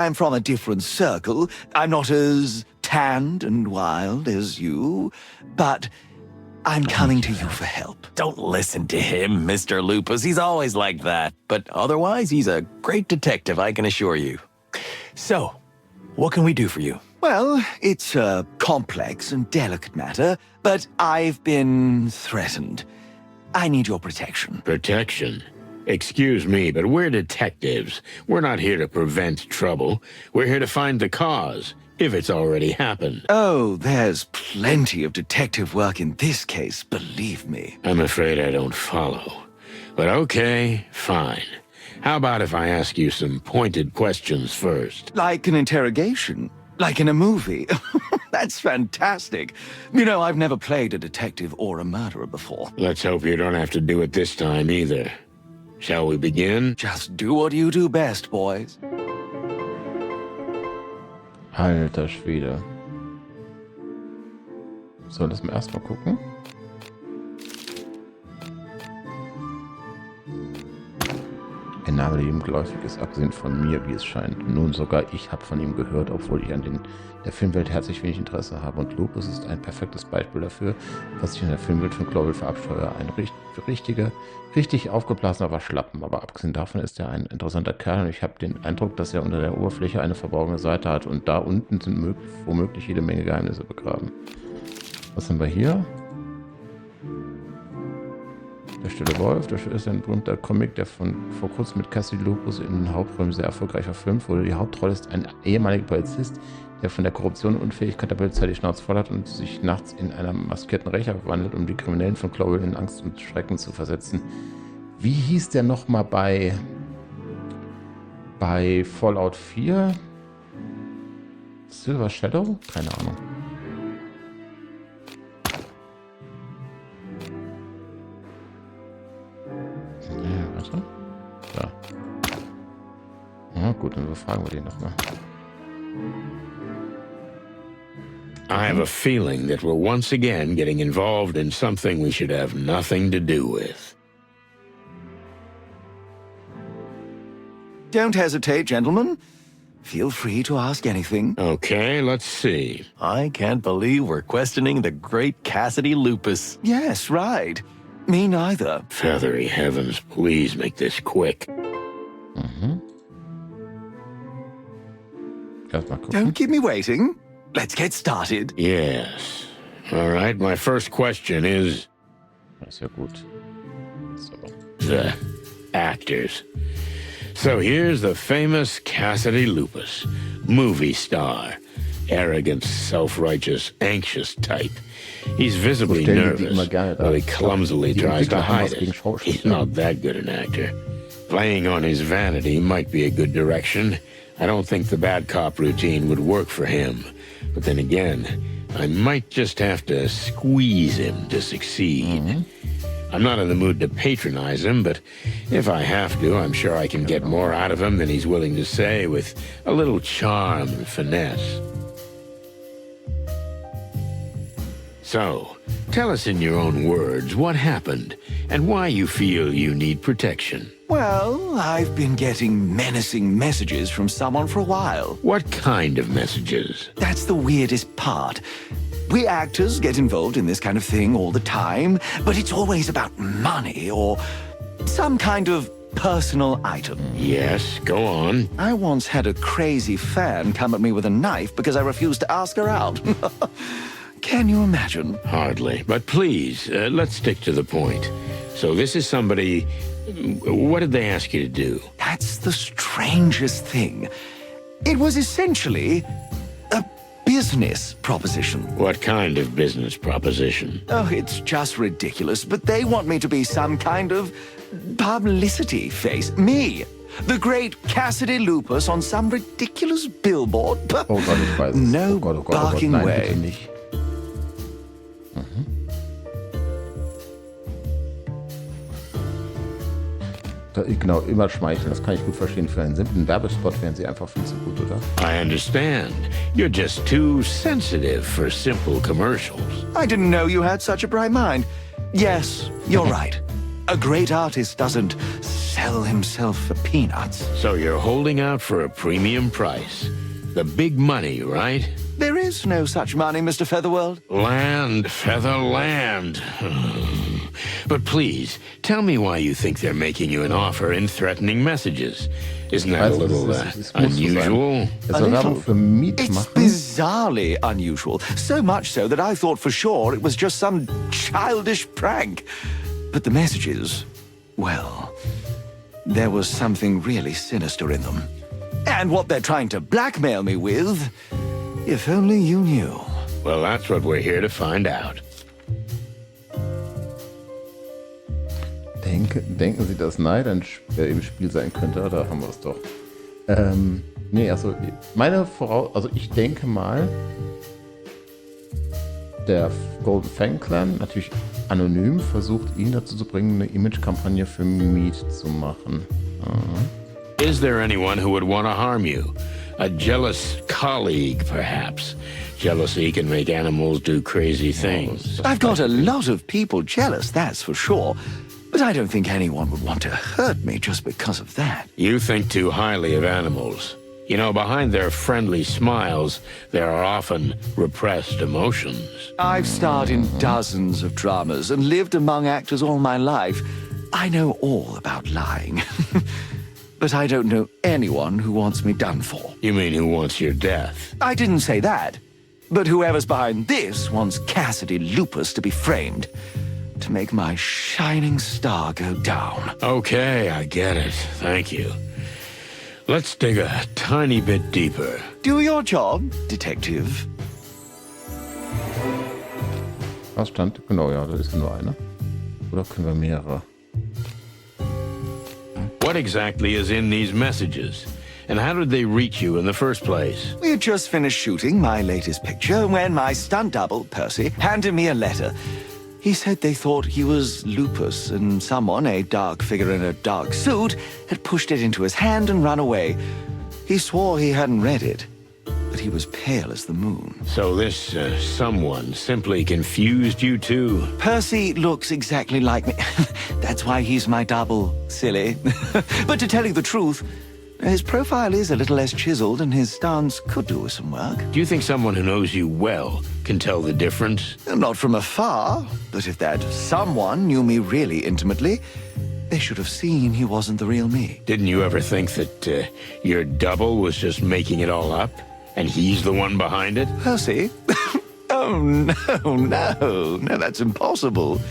I'm from a different circle. I'm not as tanned and wild as you, but I'm coming to you for help. Don't listen to him, Mr. Lupus. He's always like that. But otherwise, he's a great detective, I can assure you. So, what can we do for you? Well, it's a complex and delicate matter, but I've been threatened. I need your protection. Protection? Excuse me, but we're detectives. We're not here to prevent trouble. We're here to find the cause, if it's already happened. Oh, there's plenty of detective work in this case, believe me. I'm afraid I don't follow. But okay, fine. How about if I ask you some pointed questions first? Like an interrogation? Like in a movie? That's fantastic. You know, I've never played a detective or a murderer before. Let's hope you don't have to do it this time either. Shall we begin? Just do what you do best, boys. Alter Schwede. So, lass mal erstmal gucken. Ein Name, der ihm geläufig ist, abgesehen von mir, wie es scheint. Nun, sogar ich habe von ihm gehört, obwohl ich an der Filmwelt herzlich wenig Interesse habe. Und Lupus ist ein perfektes Beispiel dafür, was ich in der Filmwelt von Global verabscheue. Ein richtig aufgeblasener Waschlappen. Aber abgesehen davon ist er ein interessanter Kerl und ich habe den Eindruck, dass er unter der Oberfläche eine verborgene Seite hat. Und da unten sind womöglich jede Menge Geheimnisse begraben. Was haben wir hier? Der stille Wolf, das ist ein berühmter Comic, der vor kurzem mit Cassidy Lupus in den Hauptrollen sehr erfolgreich verfilmt wurde. Die Hauptrolle ist ein ehemaliger Polizist, der von der Korruption und Unfähigkeit der Polizei die Schnauze voll hat und sich nachts in einen maskierten Rächer verwandelt, um die Kriminellen von Global in Angst und Schrecken zu versetzen. Wie hieß der nochmal bei Fallout 4? Silver Shadow? Keine Ahnung. Ja. Ja, gut, dann befragen wir den nochmal. I have a feeling that we're once again getting involved in something we should have nothing to do with. Don't hesitate, gentlemen. Feel free to ask anything. Okay, let's see. I can't believe we're questioning the great Cassidy Lupus. Yes, right. Me neither. Feathery heavens, please make this quick. Erstmal gucken. Don't keep me waiting. Let's get started. Yes. All right, my first question is Das ist ja gut. So. the actors. So here's the famous Cassidy Lupus, movie star, arrogant, self-righteous, anxious type. He's visibly nervous, though he clumsily tries to hide it. He's not that good an actor. Playing on his vanity might be a good direction. I don't think the bad cop routine would work for him. But then again, I might just have to squeeze him to succeed. I'm not in the mood to patronize him, but if I have to, I'm sure I can get more out of him than he's willing to say with a little charm and finesse. So, tell us in your own words what happened and why you feel you need protection. Well, I've been getting menacing messages from someone for a while. What kind of messages? That's the weirdest part. We actors get involved in this kind of thing all the time, but it's always about money or some kind of personal item. Yes, go on. I once had a crazy fan come at me with a knife because I refused to ask her out. Can you imagine? Hardly. But please, let's stick to the point. So this is somebody... What did they ask you to do? That's the strangest thing. It was essentially a business proposition. What kind of business proposition? Oh, it's just ridiculous, but they want me to be some kind of publicity face. Me, the great Cassidy Lupus on some ridiculous billboard. Oh Gott, ich weiß es. No Oh Gott, oh Gott, oh Gott. barking Nein, way. bitte nicht. Genau, immer schmeicheln, das kann ich gut verstehen. Für einen simplen Werbespot wären sie einfach viel zu gut, oder? I understand. You're just too sensitive for simple commercials. I didn't know you had such a bright mind. Yes, you're right. A great artist doesn't sell sell himself for peanuts. So you're holding out for a premium price. The big money, right? There is no such money, Mr. Featherworld. Land, feather, land. But please, tell me why you think they're making you an offer in threatening messages. Isn't that a little unusual? Also Werbung für Miet It's machen. bizarrely unusual. So much so that I thought for sure it was just some childish prank. But the messages, well, there was something really sinister in them. And what they're trying to blackmail me with, if only you knew. Well, that's what we're here to find out. Denken Sie, dass Neid im Spiel sein könnte? Da haben wir es doch. Nee, also ich denke mal, der Golden Fang Clan natürlich anonym versucht, ihn dazu zu bringen, eine Image-Kampagne für Meat zu machen. Is there anyone who would want to harm you? A jealous colleague, perhaps? Jealousy can make animals do crazy things. I've got a lot of people jealous, that's for sure. But I don't think anyone would want to hurt me just because of that. You think too highly of animals. You know, behind their friendly smiles, there are often repressed emotions. I've starred in dozens of dramas and lived among actors all my life. I know all about lying. But I don't know anyone who wants me done for. You mean who wants your death? I didn't say that. But whoever's behind this wants Cassidy Lupus to be framed. To make my shining star go down. Okay, I get it. Thank you. Let's dig a tiny bit deeper. Do your job, Detective. Was stand? Genau, ja, da ist nur einer. Oder können wir mehrere? What exactly is in these messages? And how did they reach you in the first place? We had just finished shooting my latest picture when my stunt double, Percy, handed me a letter. He said they thought he was Lupus, and someone, a dark figure in a dark suit, had pushed it into his hand and run away. He swore he hadn't read it, but he was pale as the moon. So this someone simply confused you two? Percy looks exactly like me. That's why he's my double, silly. But to tell you the truth, his profile is a little less chiseled, and his stance could do with some work. Do you think someone who knows you well can tell the difference? Not from afar, but if that someone knew me really intimately, they should have seen he wasn't the real me. Didn't you ever think that your double was just making it all up? And he's the one behind it? Percy? Oh, no, that's impossible.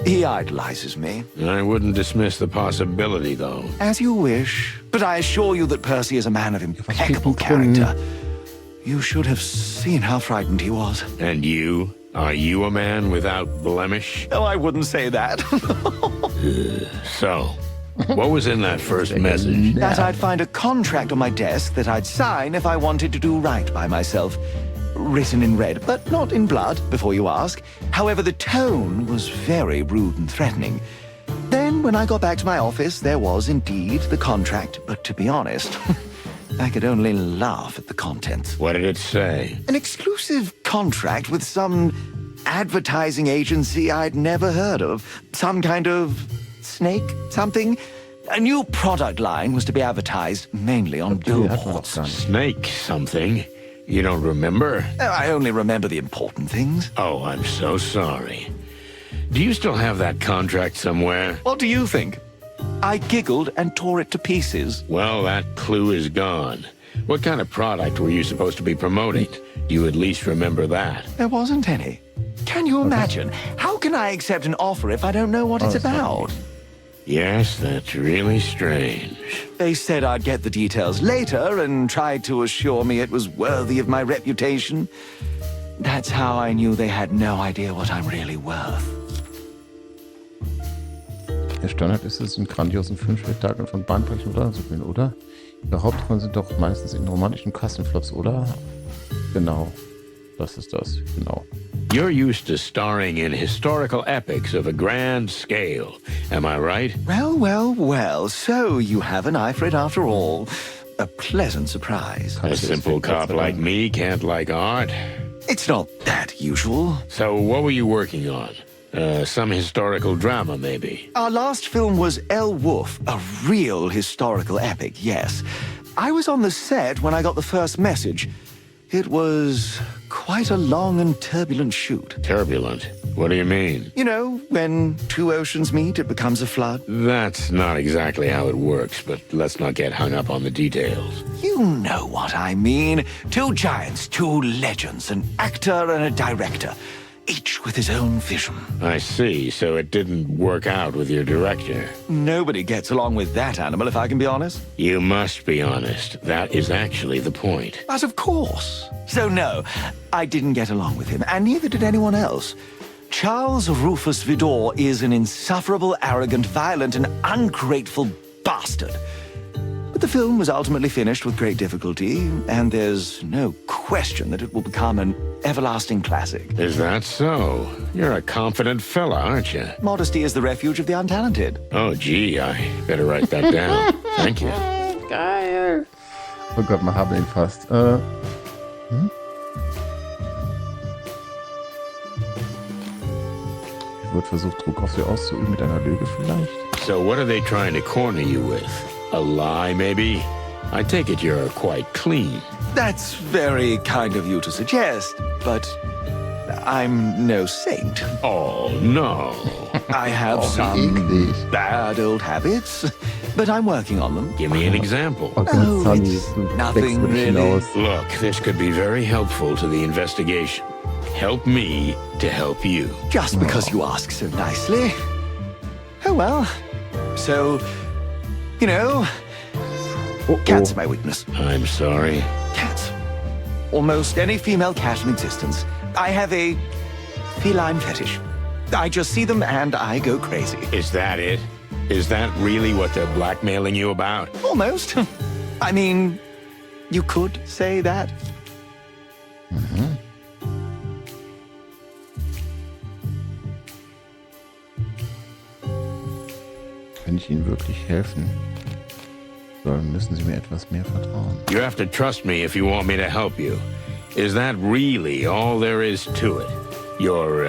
He idolizes me. I wouldn't dismiss the possibility, though. As you wish. But I assure you that Percy is a man of impeccable character. You should have seen how frightened he was. And you? Are you a man without blemish? Oh, I wouldn't say that. So, what was in that first message? That I'd find a contract on my desk that I'd sign if I wanted to do right by myself. Written in red, but not in blood, before you ask. However, the tone was very rude and threatening. Then, when I got back to my office, there was indeed the contract, but to be honest, I could only laugh at the contents. What did it say? An exclusive contract with some advertising agency I'd never heard of. Some kind of snake, something. A new product line was to be advertised mainly on billboards. Snake something? You don't remember? I only remember the important things. Oh, I'm so sorry. Do you still have that contract somewhere? What do you think? I giggled and tore it to pieces. Well, that clue is gone. What kind of product were you supposed to be promoting? Do you at least remember that? There wasn't any. Can you imagine? How can I accept an offer if I don't know what it's about? Yes, that's really strange. They said I'd get the details later and tried to assure me it was worthy of my reputation. That's how I knew they had no idea what I'm really worth. Der Standard ist es in grandiosen Filmspektakeln von Bahnbrechern oder so viel, oder? Die Hauptrollen sind doch meistens in romantischen Kassenflops, oder? Genau. Das ist das, genau. You're used to starring in historical epics of a grand scale, am I right? Well, so you have an eye for it after all. A pleasant surprise. A simple cop like me can't like art. It's not that usual. So what were you working on? Some historical drama, maybe. Our last film was El Wuff, a real historical epic, yes. I was on the set when I got the first message. It was quite a long and turbulent shoot. Turbulent? What do you mean? You know, when two oceans meet, it becomes a flood. That's not exactly how it works, but let's not get hung up on the details. You know what I mean. Two giants, two legends, an actor and a director, each with his own vision. I see, so it didn't work out with your director. Nobody gets along with that animal, if I can be honest. You must be honest. That is actually the point. But of course. So no, I didn't get along with him, and neither did anyone else. Charles Rufus Vidor is an insufferable, arrogant, violent, and ungrateful bastard. But the film was ultimately finished with great difficulty, and there's no question that it will become an everlasting classic. Is that so? You're a confident fella, aren't you? Modesty is the refuge of the untalented. Oh, gee, I better write that down. Thank you. Geil. Oh Gott, man haben ihn fast. Wird versucht, Druck auf sie auszuüben mit einer Lüge vielleicht. So what are they trying to corner you with? A lie, maybe? I take it you're quite clean. That's very kind of you to suggest, but I'm no saint. Oh, no. I have wie some eklig. bad old habits, but I'm working on them. Give me an example. Okay, Oh, Sunny, it's du nothing steckst mich really. hinaus. Look, this could be very helpful to the investigation. Help me to help you. Just because you ask so nicely. Oh well. So, you know, cats are my weakness. I'm sorry. Cats. Almost any female cat in existence. I have a feline fetish. I just see them and I go crazy. Is that it? Is that really what they're blackmailing you about? Almost. I mean, you could say that. Wenn ich Ihnen wirklich helfen soll, müssen Sie mir etwas mehr vertrauen. You have to trust me if you want me to help you. Is that really all there is to it? Your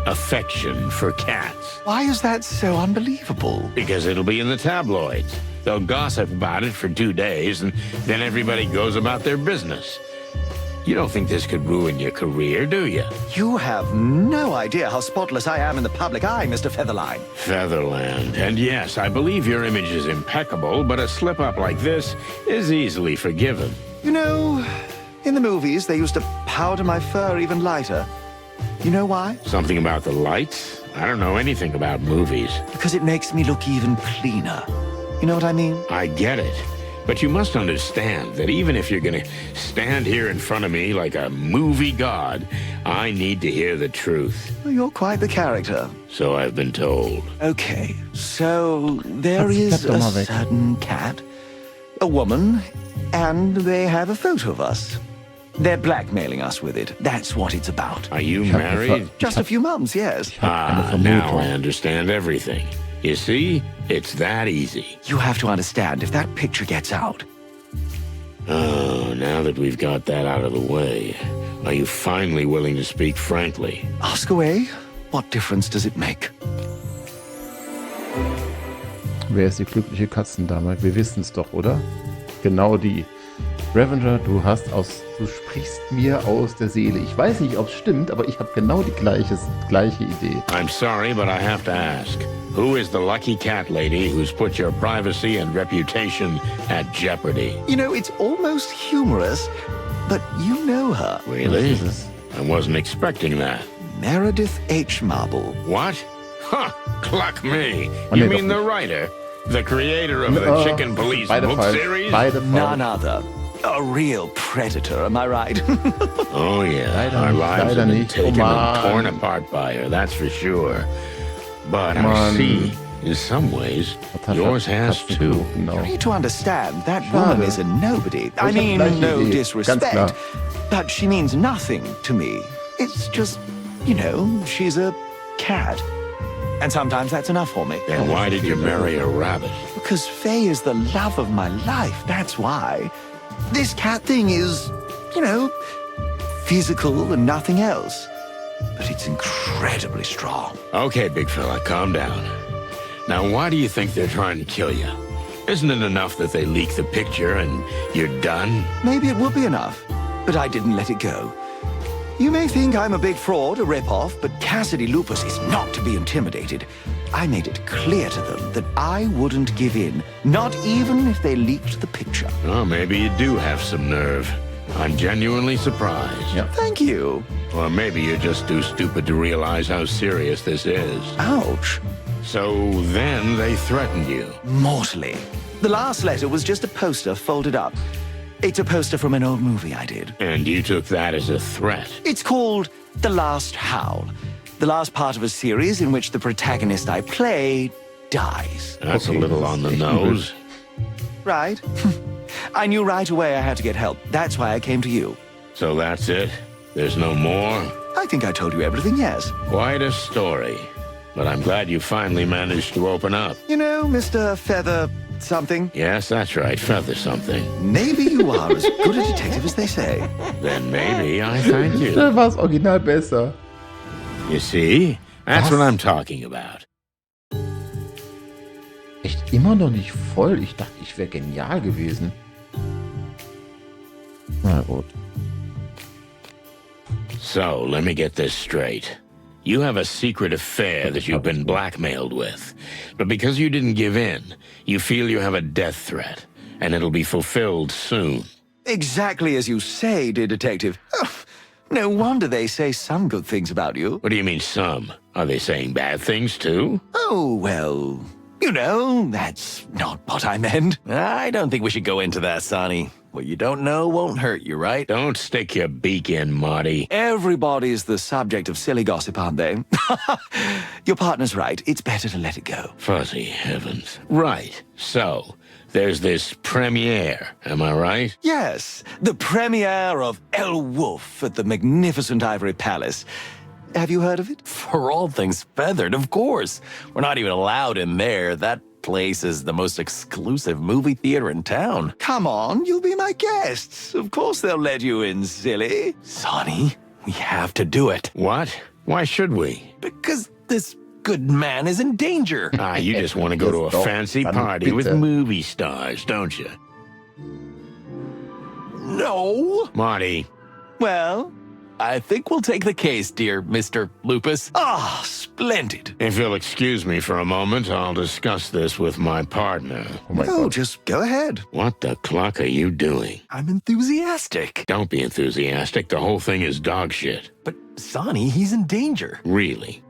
affection for cats? Why is that so unbelievable? Because it'll be in the tabloids. They'll gossip about it for 2 days, and then everybody goes about their business. You don't think this could ruin your career, do you? You have no idea how spotless I am in the public eye, Mr. Featherline. Featherland. And yes, I believe your image is impeccable, but a slip-up like this is easily forgiven. You know, in the movies, they used to powder my fur even lighter. You know why? Something about the lights? I don't know anything about movies. Because it makes me look even cleaner. You know what I mean? I get it. But you must understand that even if you're gonna stand here in front of me like a movie god, I need to hear the truth. Well, you're quite the character. So I've been told. Okay, so there Jetzt is bleib doch a mal weg. certain cat, a woman, and they have a photo of us. They're blackmailing us with it. That's what it's about. Are you hab married? Just a few months, yes. Ah, now I understand everything. You see? It's that easy. You have to understand, if that picture gets out, Oh, now that we've got that out of the way, are you finally willing to speak frankly? ask away. What difference does it make? Wer ist die glückliche Katzendame? Wir wissen es doch, oder? Genau die. Revenger, du sprichst mir aus der Seele. Ich weiß nicht, ob es stimmt, aber ich habe genau die gleiche Idee. I'm sorry, but I have to ask. Who is the lucky cat lady who's put your privacy and reputation at jeopardy? You know, it's almost humorous, but you know her. Really? Was ist es? I wasn't expecting that. Meredith H. Marble. What? Huh, cluck me. Oh, You nee, mean doch the nicht. writer? The creator of the Chicken Police beide book falsch. series? Beide None falsch. other. A real predator, am I right? Oh, yeah. Leider Our nicht, lives leider have been nicht. taken Oh, and Mann. torn apart by her, that's for sure. But I Mann. see, in some ways, Was hat yours das has too. Katzenkuchen? Genau. You need to understand, that Schade. woman is a nobody. I hab mean, gleiche no Idee. Ganz disrespect, klar. but she means nothing to me. It's just, you know, she's a cat. And sometimes that's enough for me. Then why did you marry a rabbit? Because Faye is the love of my life, that's why. This cat thing is, you know, physical and nothing else. but it's incredibly strong. Okay, big fella, calm down. Now, why do you think they're trying to kill you? Isn't it enough that they leak the picture and you're done? Maybe it would be enough, but I didn't let it go. You may think I'm a big fraud, a rip-off, but Cassidy Lupus is not to be intimidated. I made it clear to them that I wouldn't give in, not even if they leaked the picture. Oh, maybe you do have some nerve. I'm genuinely surprised. Yep. Thank you. Or maybe you're just too stupid to realize how serious this is. Ouch. So then they threatened you. Mortally. The last letter was just a poster folded up. It's a poster from an old movie I did. And you took that as a threat. It's called The Last Howl. The last part of a series in which the protagonist I play dies. That's Okay, a little das on ist the echt nose. Right? I knew right away I had to get help. That's why I came to you. So that's it? There's no more? I think I told you everything, yes. Quite a story. But I'm glad you finally managed to open up. You know, Mr. Feather something, Yes, that's right, feather something. maybe you are as good a detective as they say. Then maybe I thank you. Da war das Original besser. You see? That's Was? what I'm talking about. Echt immer noch nicht voll. Ich dachte, ich wäre genial gewesen. Na gut. So, let me get this straight. You have a secret affair that you've been blackmailed with. But because you didn't give in, you feel you have a death threat, and it'll be fulfilled soon. Exactly as you say, dear detective. Oh, no wonder they say some good things about you. What do you mean some? Are they saying bad things too? Oh, well, you know, that's not what I meant. I don't think we should go into that, Sonny. What you don't know won't hurt you, right? Don't stick your beak in, Marty. Everybody's the subject of silly gossip, aren't they? Your partner's right. It's better to let it go. Fuzzy heavens. Right. So, there's this premiere, am I right? Yes, the premiere of El Wolf at the magnificent Ivory Palace. Have you heard of it? For all things feathered, of course. We're not even allowed in there. That place is the most exclusive movie theater in town. Come on, you'll be my guests. Of course they'll let you in, silly. Sonny, we have to do it. What? Why should we? Because this good man is in danger. Ah, you just want to go to a Yes, fancy dann party with bitte. movie stars, don't you? No. Marty, Well, I think we'll take the case, dear Mr. Lupus. splendid. if you'll excuse me for a moment, I'll discuss this with my partner. Oh mein Oh, Gott. just go ahead. What the cluck are you doing? I'm enthusiastic. Don't be enthusiastic. The whole thing is dog shit. But, Sonny, he's in danger. Really.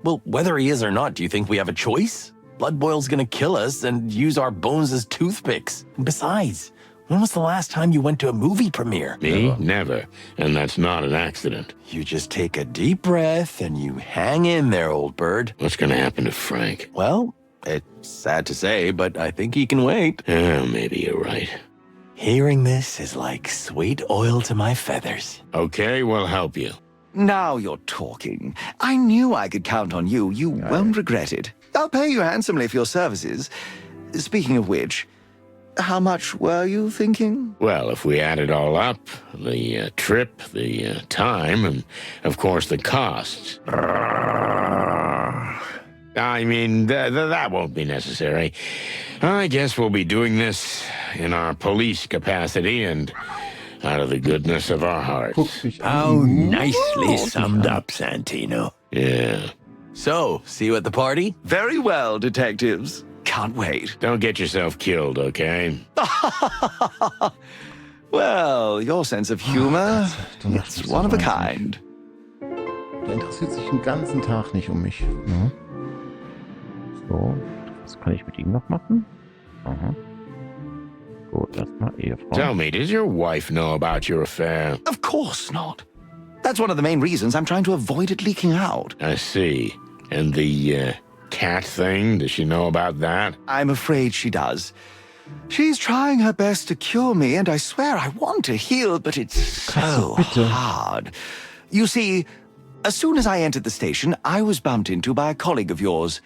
Well, whether he is or not, do you think we have a choice? Blood Boil's gonna kill us and use our bones as toothpicks. And besides, when was the last time you went to a movie premiere? Me? Never. And that's not an accident. You just take a deep breath and you hang in there, old bird. What's going to happen to Frank? Well, it's sad to say, but I think he can wait. Yeah, maybe you're right. Hearing this is like sweet oil to my feathers. Okay, we'll help you. Now you're talking. I knew I could count on you. You won't regret it. I'll pay you handsomely for your services. Speaking of which, how much were you thinking? Well, if we add it all up, the trip, the time, and of course the costs. I mean, that won't be necessary. I guess we'll be doing this in our police capacity and out of the goodness of our hearts. Guck mich How an. nicely summed up, Santino. Yeah. So, see you at the party? Very well, detectives. Can't wait. Don't get yourself killed, okay? Well, your sense of humor, Du machst it's mich so one of a wahnsinnig. kind. Der interessiert sich den ganzen Tag nicht um mich. Ne? So, was kann ich mit ihm noch machen? Aha. Gut, erstmal Ehefrau. Tell me, does your wife know about your affair? Of course not. That's one of the main reasons I'm trying to avoid it leaking out. I see. And the cat thing, does she know about that? I'm afraid she does. She's trying her best to cure me, and I swear I want to heal, but it's so bitte. hard. You see, as soon as I entered the station, I was bumped into by a colleague of yours,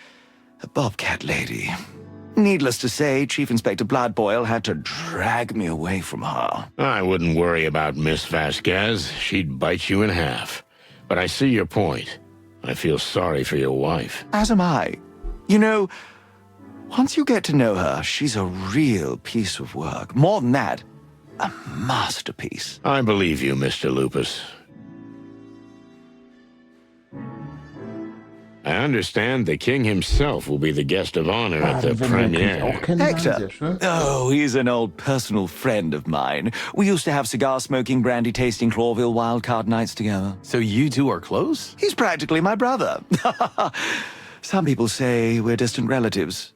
a bobcat lady. Needless to say, Chief Inspector Bloodboil had to drag me away from her. I wouldn't worry about Miss Vasquez. She'd bite you in half. But I see your point. I feel sorry for your wife. As am I. You know, once you get to know her, she's a real piece of work. More than that, a masterpiece. I believe you, Mr. Lupus. I understand the king himself will be the guest of honor at the premiere. Hector? Oh, he's an old personal friend of mine. We used to have cigar-smoking, brandy-tasting Clawville wildcard nights together. So you two are close? He's practically my brother. Some people say we're distant relatives.